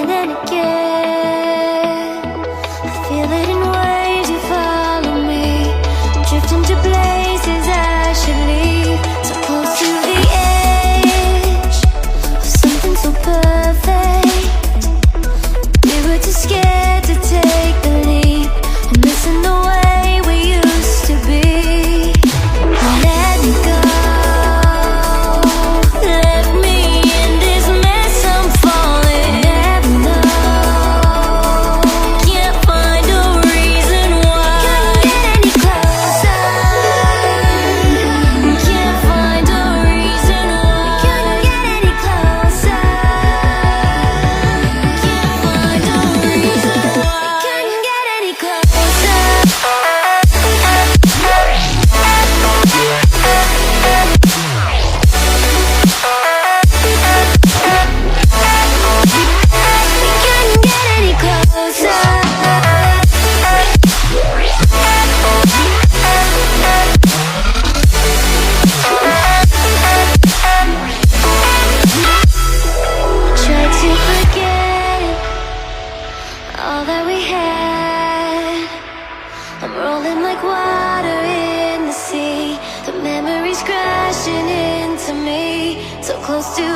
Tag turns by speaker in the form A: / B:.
A: again and again. I feel it in waves, you follow me, drifting to places I should leave. So close to the edge of something so perfect. We were too scared to take the leap. I'm missing the way we used to be. Let me go, left me in this mess I'm falling. Never know, can't find a reason why. Couldn't get any closer, can't find a reason why. Couldn't get any closer, can't find a reason why. Couldn't get any closer. Couldn't get any closer. Tried to forget all that we had. I'm rolling like water in the sea. The memories crashing into me. So close to